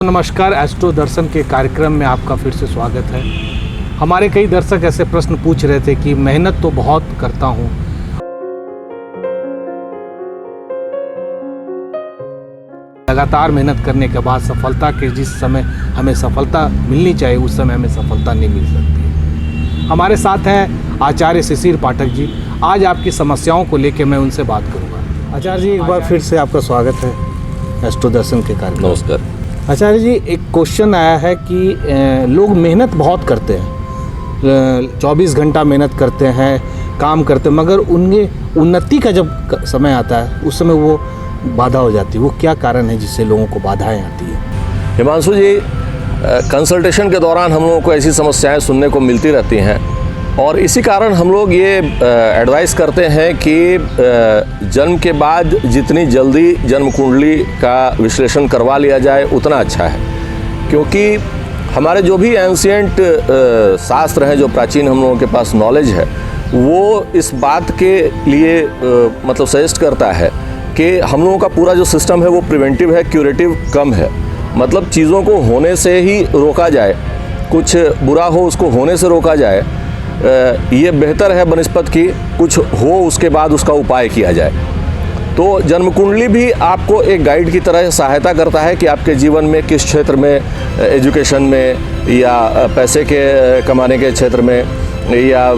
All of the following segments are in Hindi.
नमस्कार, एस्ट्रो दर्शन के कार्यक्रम में आपका फिर से स्वागत है। हमारे कई दर्शक ऐसे प्रश्न पूछ रहे थे कि मेहनत तो बहुत करता हूँ, लगातार मेहनत करने के बाद सफलता के जिस समय हमें सफलता मिलनी चाहिए उस समय हमें सफलता नहीं मिल सकती। हमारे साथ हैं आचार्य शिशिर पाठक जी। आज आपकी समस्याओं को लेकर मैं उनसे बात करूँगा। आचार्य जी, एक बार फिर से आपका स्वागत है एस्ट्रो दर्शन के कार्यक्रम। नमस्कार आचार्य जी, एक क्वेश्चन आया है कि लोग मेहनत बहुत करते हैं, 24 घंटा मेहनत करते हैं, काम करते हैं, मगर उनके उन्नति का जब समय आता है उस समय वो बाधा हो जाती है। वो क्या कारण है जिससे लोगों को बाधाएं आती है? हिमांशु जी, कंसल्टेशन के दौरान हम लोगों को ऐसी समस्याएं सुनने को मिलती रहती हैं और इसी कारण हम लोग ये एडवाइस करते हैं कि जन्म के बाद जितनी जल्दी जन्म कुंडली का विश्लेषण करवा लिया जाए उतना अच्छा है, क्योंकि हमारे जो भी एंशिएंट शास्त्र हैं, जो प्राचीन हम लोगों के पास नॉलेज है, वो इस बात के लिए मतलब सजेस्ट करता है कि हम लोगों का पूरा जो सिस्टम है वो प्रिवेंटिव है, क्यूरेटिव कम है। मतलब चीज़ों को होने से ही रोका जाए, कुछ बुरा हो उसको होने से रोका जाए, ये बेहतर है बनिस्पत की कुछ हो उसके बाद उसका उपाय किया जाए। तो जन्म कुंडली भी आपको एक गाइड की तरह सहायता करता है कि आपके जीवन में किस क्षेत्र में, एजुकेशन में या पैसे के कमाने के क्षेत्र में या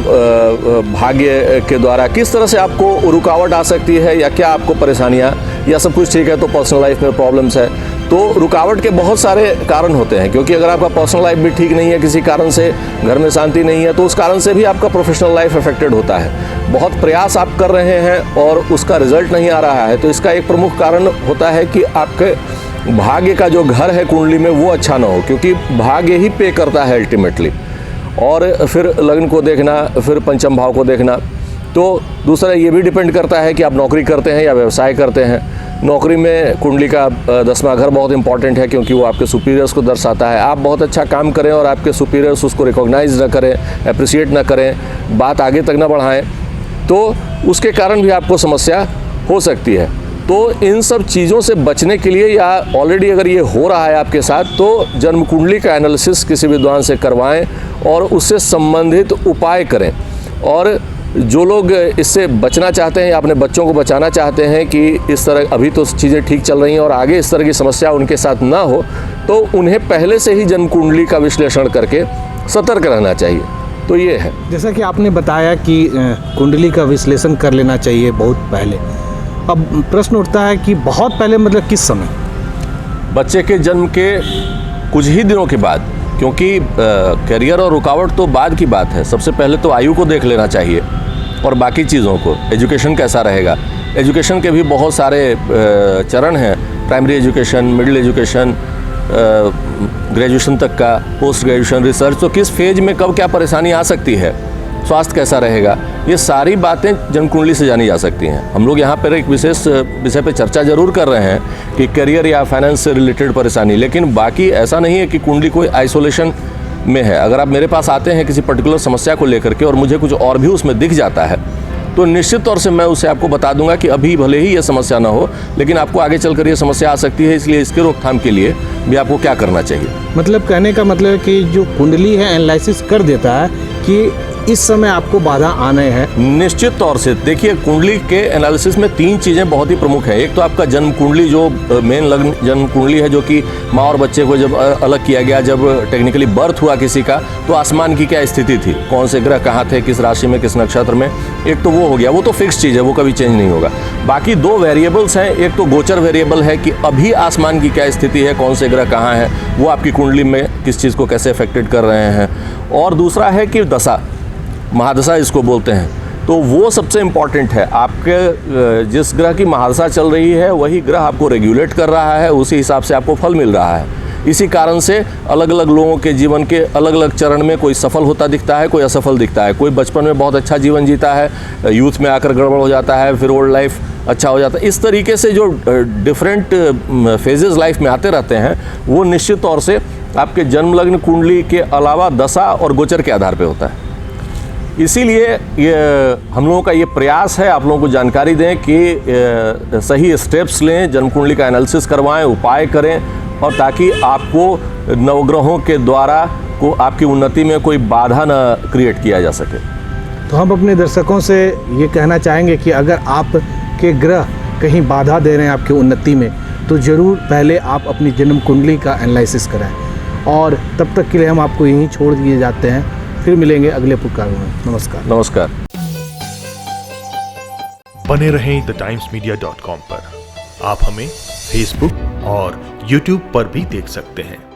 भाग्य के द्वारा किस तरह से आपको रुकावट आ सकती है या क्या आपको परेशानियाँ, या सब कुछ ठीक है तो पर्सनल लाइफ में प्रॉब्लम्स है। तो रुकावट के बहुत सारे कारण होते हैं, क्योंकि अगर आपका पर्सनल लाइफ भी ठीक नहीं है, किसी कारण से घर में शांति नहीं है, तो उस कारण से भी आपका प्रोफेशनल लाइफ अफेक्टेड होता है। बहुत प्रयास आप कर रहे हैं और उसका रिजल्ट नहीं आ रहा है, तो इसका एक प्रमुख कारण होता है कि आपके भाग्य का जो घर है कुंडली में वो अच्छा ना हो, क्योंकि भाग्य ही पे करता है अल्टीमेटली। और फिर लग्न को देखना, फिर पंचम भाव को देखना। तो दूसरा ये भी डिपेंड करता है कि आप नौकरी करते हैं या व्यवसाय करते हैं। नौकरी में कुंडली का 10वां घर बहुत इंपॉर्टेंट है, क्योंकि वो आपके सुपीरियर्स को दर्शाता है। आप बहुत अच्छा काम करें और आपके सुपीरियर्स उसको रिकॉग्नाइज ना करें, अप्रिशिएट ना करें, बात आगे तक ना बढ़ाएं, तो उसके कारण भी आपको समस्या हो सकती है। तो इन सब चीज़ों से बचने के लिए, या ऑलरेडी अगर ये हो रहा है आपके साथ, तो जन्म कुंडली का एनालिसिस किसी विद्वान से करवाएं और उससे संबंधित उपाय करें। और जो लोग इससे बचना चाहते हैं या अपने बच्चों को बचाना चाहते हैं कि इस तरह अभी तो चीज़ें ठीक चल रही हैं और आगे इस तरह की समस्या उनके साथ ना हो, तो उन्हें पहले से ही जन्म कुंडली का विश्लेषण करके सतर्क रहना चाहिए। तो ये है, जैसा कि आपने बताया कि कुंडली का विश्लेषण कर लेना चाहिए बहुत पहले। अब प्रश्न उठता है कि बहुत पहले मतलब किस समय? बच्चे के जन्म के कुछ ही दिनों के बाद, क्योंकि करियर और रुकावट तो बाद की बात है। सबसे पहले तो आयु को देख लेना चाहिए और बाकी चीज़ों को। एजुकेशन कैसा रहेगा, एजुकेशन के भी बहुत सारे चरण हैं, primary education, middle education, graduation तक का, पोस्ट ग्रेजुएशन, रिसर्च। तो किस फेज में कब क्या परेशानी आ सकती है, स्वास्थ्य कैसा रहेगा, ये सारी बातें जन्म कुंडली से जानी जा सकती हैं। हम लोग यहाँ पर एक विशेष विषय पे चर्चा जरूर कर रहे हैं कि करियर या फाइनेंस से रिलेटेड परेशानी, लेकिन बाकी ऐसा नहीं है कि कुंडली कोई आइसोलेशन में है। अगर आप मेरे पास आते हैं किसी पर्टिकुलर समस्या को लेकर के और मुझे कुछ और भी उसमें दिख जाता है, तो निश्चित तौर से मैं उसे आपको बता दूंगा कि अभी भले ही ये समस्या ना हो, लेकिन आपको आगे चलकर ये समस्या आ सकती है, इसलिए इसके रोकथाम के लिए भी आपको क्या करना चाहिए। मतलब कहने का मतलब है कि जो कुंडली है एनालिसिस कर देता है कि इस समय आपको बाधा आने हैं। निश्चित तौर से देखिए, कुंडली के एनालिसिस में 3 चीज़ें बहुत ही प्रमुख हैं। एक तो आपका जन्म कुंडली, जो मेन लग्न जन्म कुंडली है, जो कि माँ और बच्चे को जब अलग किया गया, जब टेक्निकली बर्थ हुआ किसी का, तो आसमान की क्या स्थिति थी, कौन से ग्रह कहाँ थे, किस राशि में, किस नक्षत्र में। एक तो वो हो गया, वो तो फिक्स चीज़ है, वो कभी चेंज नहीं होगा। बाकी 2 वेरिएबल्स हैं। एक तो गोचर वेरिएबल है कि अभी आसमान की क्या स्थिति है, कौन से ग्रह कहाँ हैं, वो आपकी कुंडली में किस चीज़ को कैसे अफेक्टेड कर रहे हैं। और दूसरा है कि दशा, महादशा इसको बोलते हैं, तो वो सबसे इम्पॉर्टेंट है। आपके जिस ग्रह की महादशा चल रही है वही ग्रह आपको रेगुलेट कर रहा है, उसी हिसाब से आपको फल मिल रहा है। इसी कारण से अलग अलग लोगों के जीवन के अलग अलग चरण में कोई सफल होता दिखता है, कोई असफल दिखता है। कोई बचपन में बहुत अच्छा जीवन जीता है, यूथ में आकर गड़बड़ हो जाता है, फिर ओल्ड लाइफ अच्छा हो जाता है। इस तरीके से जो डिफरेंट फेजेस लाइफ में आते रहते हैं, वो निश्चित तौर से आपके जन्म लग्न कुंडली के अलावा दशा और गोचर के आधार पर होता है। इसीलिए ये हम लोगों का ये प्रयास है आप लोगों को जानकारी दें कि सही स्टेप्स लें, जन्म कुंडली का एनालिसिस करवाएं, उपाय करें और ताकि आपको नवग्रहों के द्वारा को आपकी उन्नति में कोई बाधा न क्रिएट किया जा सके। तो हम अपने दर्शकों से ये कहना चाहेंगे कि अगर आपके ग्रह कहीं बाधा दे रहे हैं आपकी उन्नति में, तो ज़रूर पहले आप अपनी जन्म कुंडली का एनालिसिस कराएं। और तब तक के लिए हम आपको यहीं छोड़ दिए जाते हैं, फिर मिलेंगे अगले पुकार में। नमस्कार। नमस्कार। बने रहें thetimesmedia.com पर। आप हमें फेसबुक और यूट्यूब पर भी देख सकते हैं।